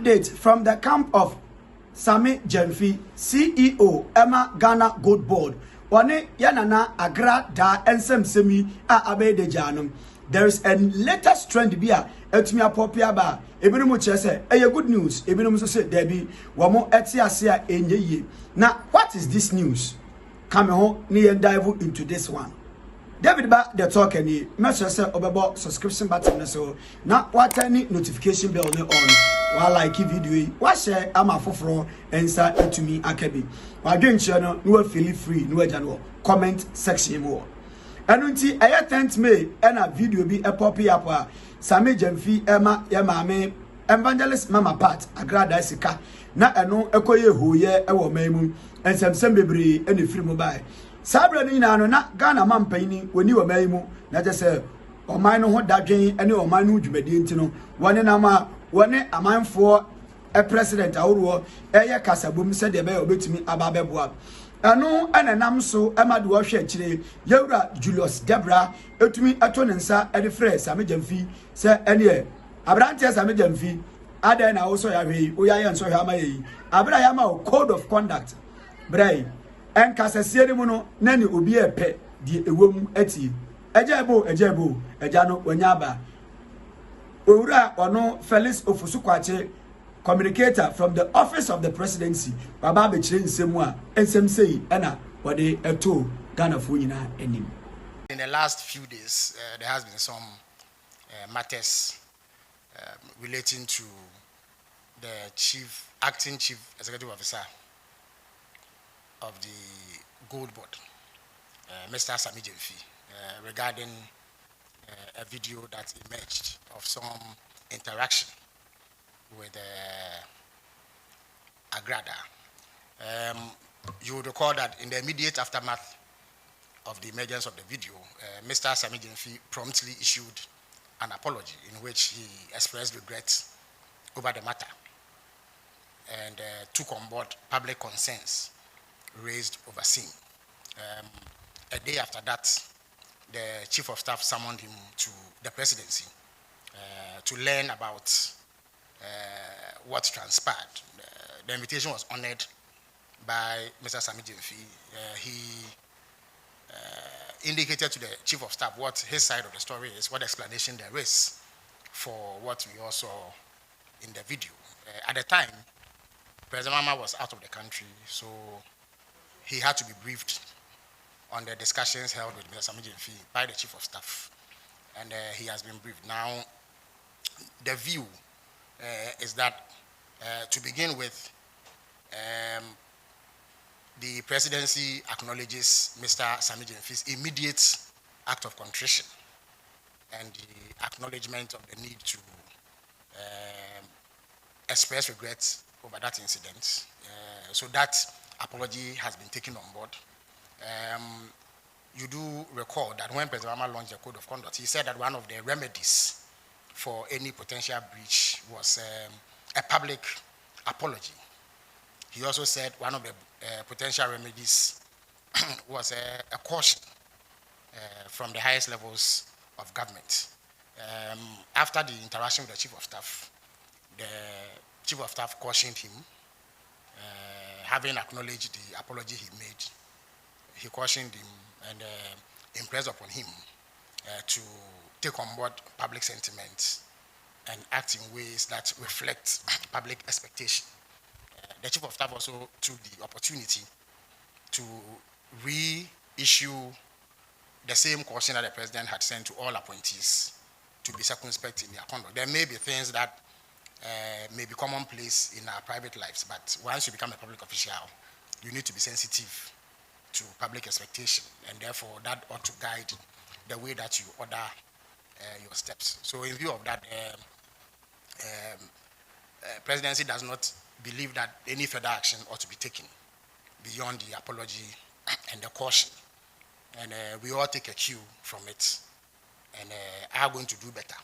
update from the camp of Sammy Gyamfi, CEO, Emma Ghana Gold Board. One yanana Agradaa Jubilates abede janum. There is a latest trend bia etumi apopia ba. Ebinom chese eye good news. Ebinom so say debi wamo eti ase enye ye. Now what is this news? Come on, ni dive into this one. David ba the talk any message say obebo subscription button so na what any notification bell on while like video wa share ama foforo ensa etumi akabi wa dwenche no no feel free no agya no comment section mo enu nti eye 10th May na video bi pop up a Sammy Gyamfi ema ya maame evangelist mama part Agradaa sika na eno ekoye hoye ewo mamu ensemsem bebre ene free mobile Sabra ni na no na Ghana mampani woni wa mayimu na je se oman no ho dadwen ene oman no dwumadi enti no wone na ma wone amanfo president aworo eye kasabom se de be obetumi ababeboa anu enenam so emade wo hwe akire yewura Julius Debra etumi ato ne nsa ede frɛ Sammy Gyamfi se ene abrante Sammy Gyamfi ada na wo so ya hwe wo ya ye nso hwe amaye abra ya ma code of conduct brai en kasese ni mu no na ni obi epe die ewom ati ejebo eja no wanya ba owura ono Felix Ofusukwache communicator from the office of the presidency baba be kire nsemu a ensem sei na wode eto Ghana fo nyina enim. In the last few days there has been some matters relating to the acting chief executive officer of the Gold Board, Mr. Sammy Gyamfi, regarding a video that emerged of some interaction with Agradaa. You would recall that in the immediate aftermath of the emergence of the video, Mr. Sammy Gyamfi promptly issued an apology in which he expressed regret over the matter and took on board public concerns raised overseeing. A day after that, the chief of staff summoned him to the presidency to learn about what transpired. The invitation was honored by Mr. Sammy Gyamfi. He indicated to the chief of staff what his side of the story is, what explanation there is for what we all saw in the video. At the time, President Mahama was out of the country, so he had to be briefed on the discussions held with Mr. Sammy Gyamfi by the chief of staff, and he has been briefed. Now, the view is that, to begin with, the presidency acknowledges Mr. Sammy Gyamfi's immediate act of contrition and the acknowledgement of the need to express regret over that incident. So that apology has been taken on board. You do recall that when President Mahama launched the code of conduct, he said that one of the remedies for any potential breach was a public apology. He also said one of the potential remedies was a caution from the highest levels of government. After the interaction with the chief of staff, the chief of staff cautioned him. Having acknowledged the apology he made, he cautioned him and impressed upon him to take on board public sentiment and act in ways that reflect public expectation. The chief of staff also took the opportunity to reissue the same caution that the president had sent to all appointees to be circumspect in their conduct. There may be things that may be commonplace in our private lives, but once you become a public official, you need to be sensitive to public expectation, and therefore that ought to guide the way that you order your steps. So in view of that, presidency does not believe that any further action ought to be taken beyond the apology and the caution. And we all take a cue from it and are going to do better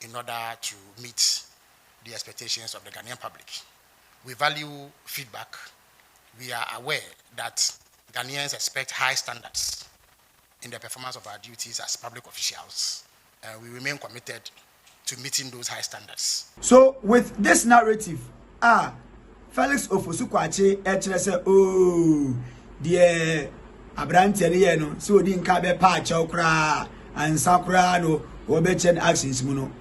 in order to meet the expectations of the Ghanaian public. We value feedback. We are aware that Ghanaians expect high standards in the performance of our duties as public officials. We remain committed to meeting those high standards. So with this narrative, Felix Ofosu-Kwakye actually say, oh, dear Abrante no, so di nka be pa chokra and sakra no, obechen actions muno.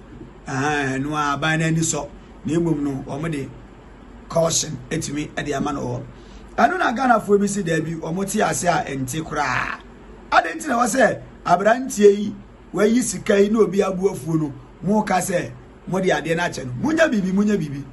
No abana ni so, ni mum no, omode caution etimi e de amano. Anu na Ghana fo bi si da bi omoti ase a ente kra. Adenti na wo say Abrante yi wayi sika yi no obi abuafuo no, mo ka say mo de ade na che no. Munya bibi.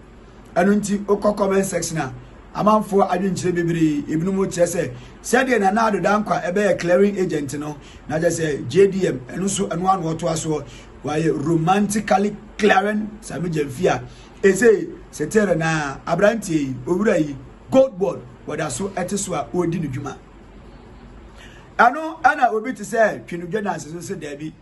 Anu nti okọ comment section a amanfo adwenkyere bebre ebinu mo kire se de na na adoda nkwa ebe clearing agent no na je se JDM enu so enu anu oto aso waye romantically clearing Sammy Gyamfi a ese setere na Abrante owura yi gold board wada so eteso a odi no dwuma anu ana obi te se twinudwe na aseso se da bi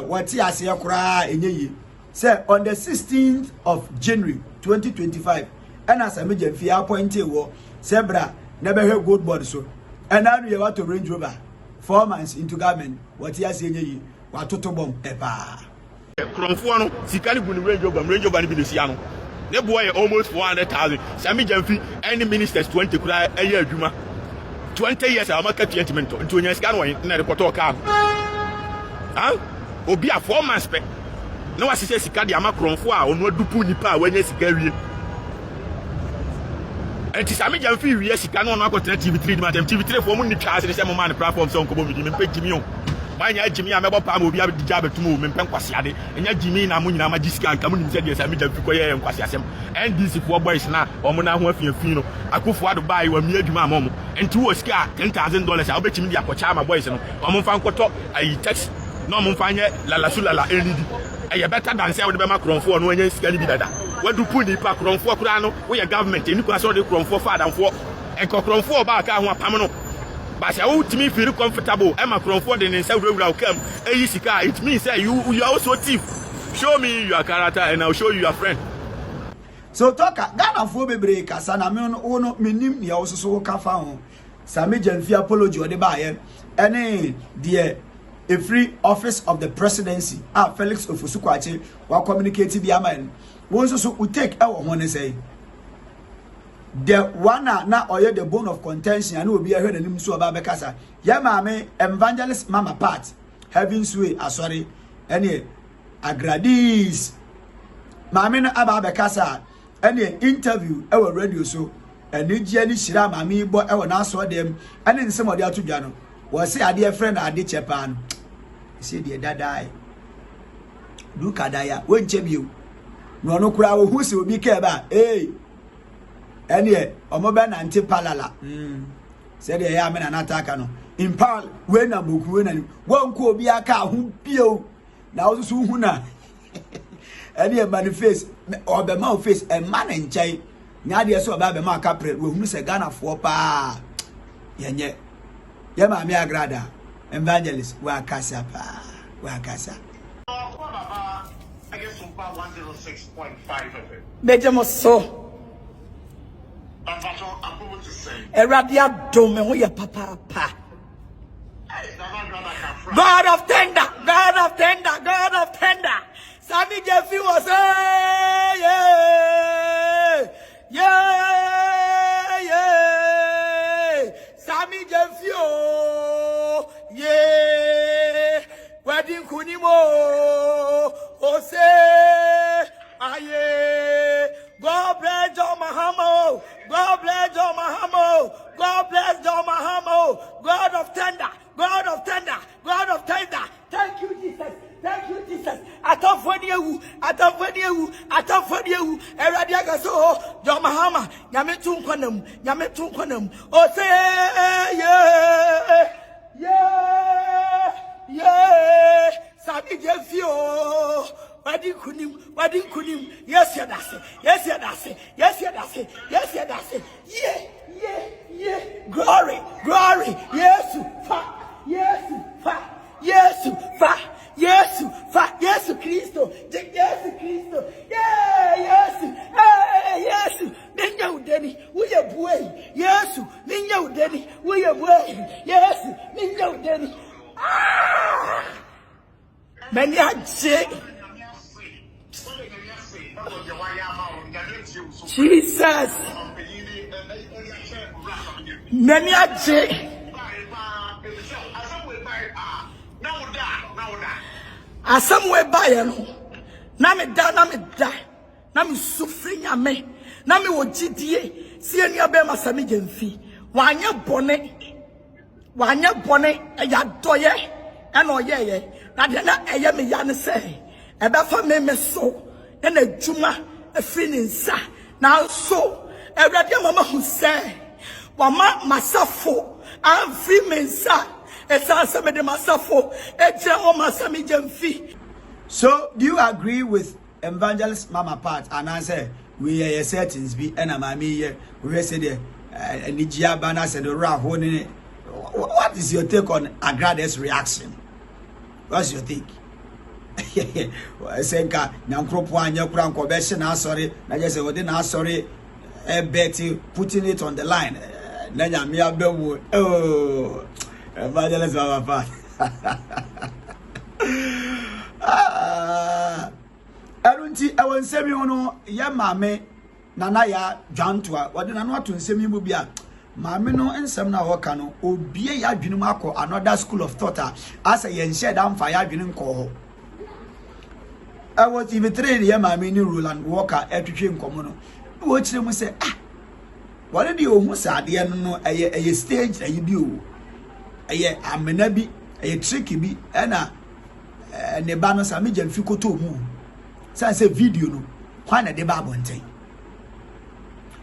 wati ase yakura enyeyi. Say on the 16th of January 2025, and Sammy Gyamfi appointed war, Sebra never heard good board so. And now you want to Range Rover 4 months into government. What he has saying, what to bomb epa. Kronfuano, Sikali Buni Range Rover Bilisiano. The boy almost 400,000. Sammy Gyamfi, any ministers 20 cry a year, Juma. 20 years, I'll make a judgment to your scanner in the Koto car. Huh? Or be a 4 months spec. No, I say sika di ama kronfo a ono dupu nipa a wanya sika wie. Enti Sammy Gyamfi wie sika no ono akotena TV3 di matem TV3 fo mu ni twa ase se mo man platform so nkobo mi di mempe Jimmy o. Manya Jimmy a mebo pa ma obi abija betumo mempe nkwase ade. Enya Jimmy na mo nyina ma gisika nka mo nim se de Sammy Gyamfi koye nkwase asem. NDC fo boys na omo na ho afiafin no akofo ado bai wa mi adwuma amomo. Enti wo sika $10,000 a obetimi di akocha ma boys no. Omo mfa nkoto ayi tax no mo mfa nye lala sulala NDD. I better than say with the Macronfo no any scan dada. What do put the Macronfo Kurano, we a government, and you can saw the Cronfo father and for and Cronfo back one pamano. But I would me feel comfortable. I'm a Cronfo in South will come. It means that you are also thief. Show me your character and I'll show you your friend. So talk Ghana for bebre kasana me ono menim ne also so ka fa ho. Sammy Gyamfi apology or the buyer. Any dear a free office of the presidency Felix Ofosu-Kwakye wa communicate bi aman won so we take our one say the one na oye the bone of contention and obi ahwe nanim so aba bekasa ya maame evangelist mama part having sway asori any Agradies maame no aba bekasa any interview our radio so eni ji ani shira maame bo e wona so dem ani nsem ode atodwa no wo say ade friend ade chepan say the dadai do kadaya wonche biu no no kura wo hu se obi ka ba ene omo be na nti palala say the ya me na nataka no impal we na boku we na wonko obi aka hu bio na wo so hu na ene manifest obe ma face e man nchai nya de so oba be ma aka pre wo hu se Ghana fo pa yenye ye ma me Agradaa evangelist wa kasa pa wa kasa I guess 106.5 of it. Bejamo so I'm going to say Eradia dome ho ya papa pa. God of tender, God of tender, God of tender. Sammy Gyamfi was yeah. Sammy Gyamfi oh yeah. Wedding kunimo oh say aye. God bless John Mahama. God bless John Mahama. God bless John Mahama. God of tender. God of tender. God of tender. Thank you, Jesus. Thank you, Jesus. I thought for you. Eradia gaso John Mahama. Yametum kwanam. Oh say yeah. Sammy Gyamfi oh. Wadi kunim. Yes, that's it. Yeah. Glory. Yes, Cristo. Yeah, yes. Ninya udeni, we are boy. Yes, ninya udeni, we are boy. Yes, ninya udeni. Many aje. Jesus. Many aje. Asamwe buy no. Na me da. Na me suffering ame. Na me wo gidie. Si eni abema Sammy Gyamfi. Wanya bone ya doye. And oh yeah. Na de na eye me ya ne say. Ebe fa me so. Na adwuma afini nsa. Na so Agradaa mama hu say. Wama masafo amfi me nsa. So, do you agree with Evangelist Mama Part? And I say, we are settings be and I'm here. We say the Nigia Bana said the Rahon. What is your take on Agrada's reaction? What's your take? I say, Nankropuan, your crown conversion. Sorry, I just said, sorry, Betty putting it on the line. Oh. Evangelist Mama Part. Erunti ewon semi hono ye mame nana ya dwantoa wode nana wato nsemi mu bia mame no ensem na woka no obie ya adwene mu akọ another school of thought as ye nhyɛ da mfa ya adwene nkɔ ho ewo TV3 ye mame ni Roland Walker etwetwe nkomo no wo kire mu sɛ wale di ohun sade no eye stage ayi bi o eye amena bi eye tricky bi na ne ba no Sammy Gyamfi koto mu say video no kwa na de ba bonten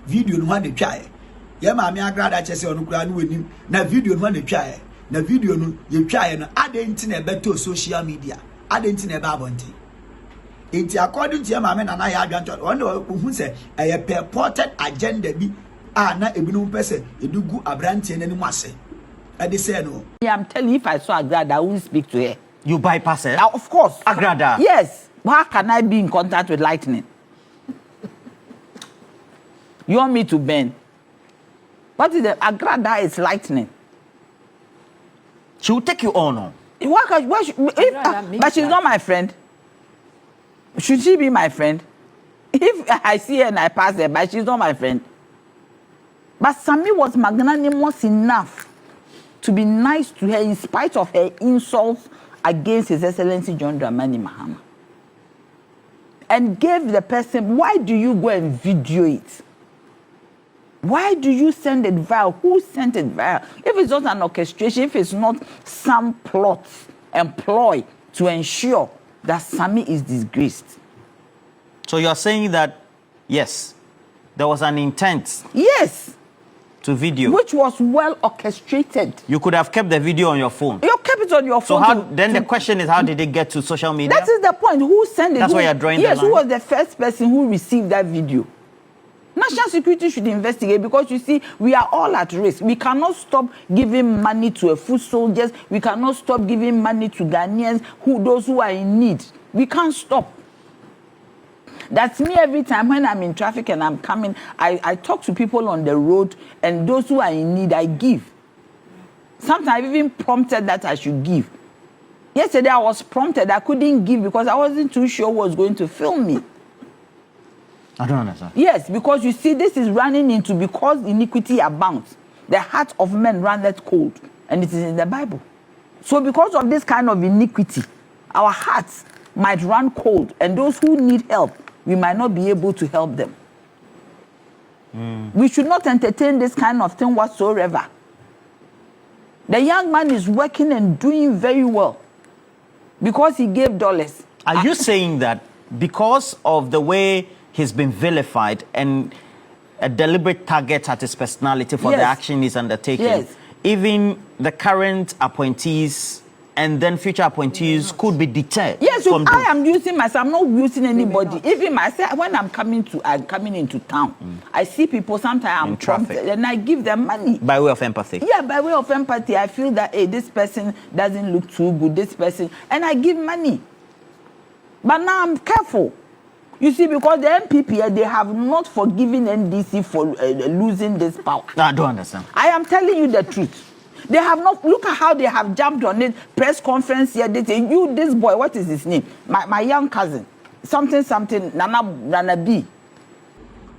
video no ha de twa ye ma me Agradaa chese onu kura no wenim na video no ha de twa na video no ye twa no adenti na beto social media adenti na ba bonten enti according to ye ma me na ya adwanto wonder hu say eye purported agenda bi na ebinum pese edugu abrantie nani mu ase ade say no I'm telling you, if I saw Agradaa, I wouldn't speak to her. You bypass her? Of course. Agradaa? Yes. How can I be in contact with lightning? You want me to bend? What is the Agradaa is lightning? She will take you on. But she's not my friend. Should she be my friend? If I see her and I pass her, but she's not my friend. But Sammy was magnanimous enough to be nice to her in spite of her insults against His Excellency John Dramani Mahama. And gave the person, why do you go and video it? Why do you send it viral? Who sent it viral? If it's not an orchestration, if it's not some plot employed to ensure that Sammy is disgraced. So you're saying that, yes, there was an intent. Yes. To video. Which was well orchestrated. You could have kept the video on your phone. You kept it on your phone. So the question is, how did it get to social media? That is the point. Who sent it? That's why you're drawing the line. Yes, who was the first person who received that video? National security should investigate, because you see, we are all at risk. We cannot stop giving money to foot soldiers. We cannot stop giving money to Ghanaians, those who are in need. We can't stop. That's me every time when I'm in traffic and I'm coming. I talk to people on the road, and those who are in need, I give. Sometimes I've even prompted that I should give. Yesterday I was prompted. I couldn't give because I wasn't too sure who was going to film me. I don't understand. Yes, because you see, this is running into, because iniquity abounds, the heart of men runneth cold, and it is in the Bible. So because of this kind of iniquity, our hearts might run cold, and those who need help, we might not be able to help them. We should not entertain this kind of thing whatsoever. The young man is working and doing very well because he gave dollars. Are you saying that because of the way he's been vilified and a deliberate target at his personality for the action he's undertaking, even the current appointees and then future appointees could be deterred? Yes, I am using myself. I'm not using anybody. Even myself, when I'm coming into town, I see people. Sometimes I'm prompted, and I give them money by way of empathy. Yeah, by way of empathy. I feel that, hey, this person doesn't look too good. This person, and I give money. But now I'm careful. You see, because the MPP, they have not forgiven NDC for losing this power. No, I don't understand. I am telling you the truth. They have not. Look at how they have jumped on it. Press conference here. They say, you, this boy, what is his name? My young cousin, something Nana B.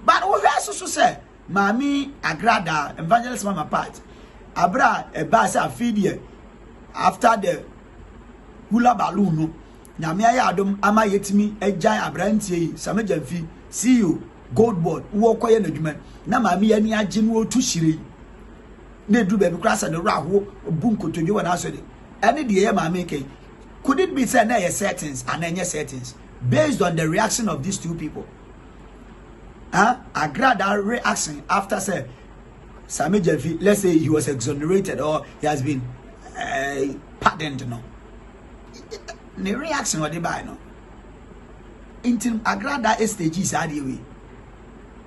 But we also say, Mami Agradaa, Evangelist Mama Pat, Abra a basa feed after the hula balloon. Nyamia Adam ama yetimi ejai abrantie Sammy Gyamfi CEO gold board wo koye nadwuma na mami ani agye no otu shire na edu be krasa ne raho bunkotodwe wana so de ene de ye mami kai. Could it be said na settings and any settings based on the reaction of these two people? Agradaa reaction after say Sammy Gyamfi, let's say he was exonerated or he has been pardoned, no. The reaction of the buy no. Until Agradaa stage is the way.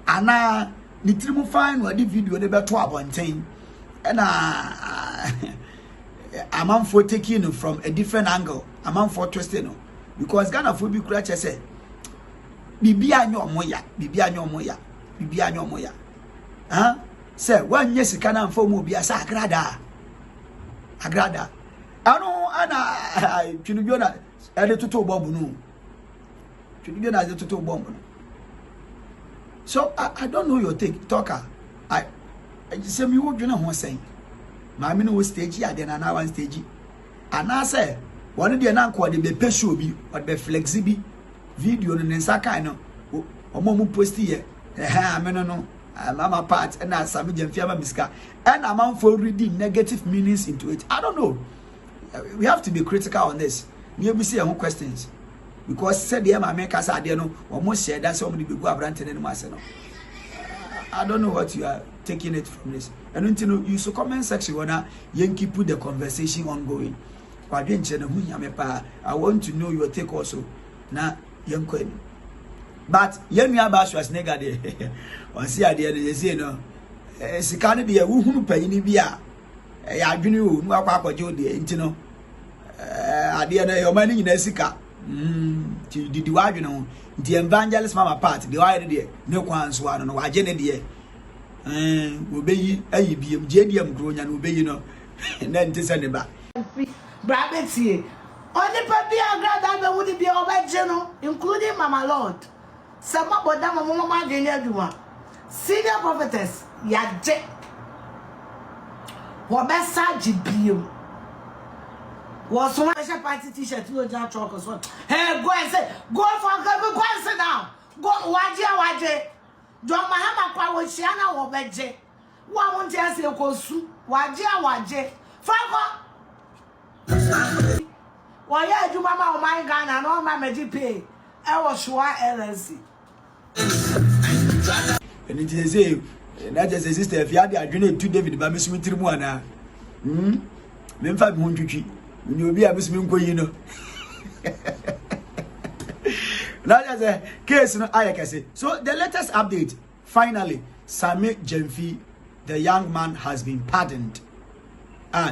Ana ni trimu fine what the video they be 12 and a man for taking from a different angle. A man for twisting no. Because Ghana for be crutch say bibi anyo moya, bibi anyo moya, bibi anyo moya. Say one yes kana mfo mu bia sa Agradaa. Ano ana twinudwona ade toto bomb no. Twinudwona ade toto bomb no. So I don't know your talker. I say me wo dwena ho sen. Ma me no stage ya de na one stage. Ana say one de na nko de be pesho bi or be flexi bi video no nsa kan no. Omo mu post here. Me no Mama Pat and Sammy Gyamfi ama miska and amount for reading negative meanings into it. I don't know. We have to be critical on this. You be see our questions because said the America said no almost said that somebody be go abrante no matter no. I don't know what you are taking it from this. And until you so comment section wanna keep put the conversation ongoing. I want to know your take also. Na yenko. But yenu bash was negative. On see idea they say no. Sikane de wuhunu panyini bia. Ya adwene o nu akwa akwaje de intino. Ade na yo mani nyina sika. Didi wadwene ho. The evangelist Mama Part, the why de ne kwan so ano no waje ne de. Obeyi ayi biem jediem kronya no obeyi no. Na ntese ne ba. Brabetie. Only papi Agradaa be would be obaje no, including Mama Lord. Some about that mama de senior prophetess yaje wabesa jibio was one special party t-shirt no jam truck or so. Hey, go and say go and sit down. Go waje John Mahama kwa woshiana wobeje wa wonte ase kosu waje fako wa ya adwuma ma o man Ghana no ma meji pay e wo Shua LLC. And it is a that just a sister if you had the adrenaline to David by Miss Mitrimwana. Memfa bi hontwitwi. You be a Miss Minko, you know. Now there's a case no I can say. So the latest update, finally, Sammy Gyamfi, the young man has been pardoned.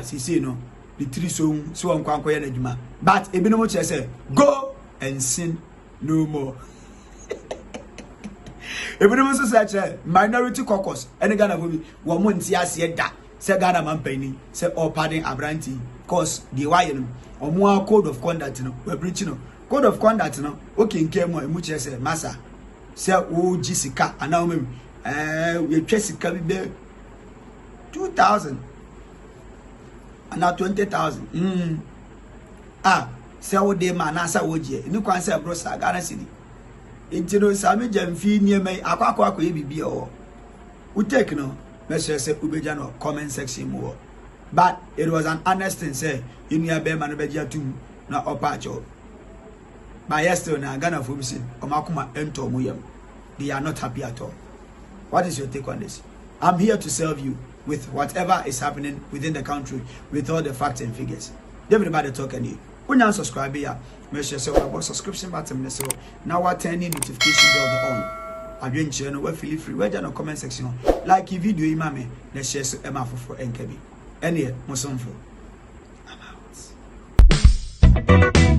See, see, no, the three so unkwanko na. But Ebinomo say, go and sin no more. Ebinomo say minority caucus. Any Ghana will be woman tia da. Say Ghana man penny. Say all pardon Abranti. Cause the why or more code of conduct no. We're breaching no. Code of conduct no. Okay, in came more much say massa. Say oh Jessica and now we Jessica be 2,000 and now 20,000. Say what day man answer woje. You can say bro Saga Ghana city. Into Sammy Gyamfi near me akwa bibi o. We take no. Message say ubejano comment section more. But it was an honest thing say in your be man beja tum na opacho. But yesterday na Ghana for say omakuma ento muyam. They are not happy at all. What is your take on this? I'm here to serve you with whatever is happening within the country with all the facts and figures. Everybody talking here. When you subscribe here, make sure you about subscription button so now what turning notification bell on. I didn't share no way feel free. Where the comment section like if video imame let's share so Emma for NKB. Anyway, Musonfo. I'm out.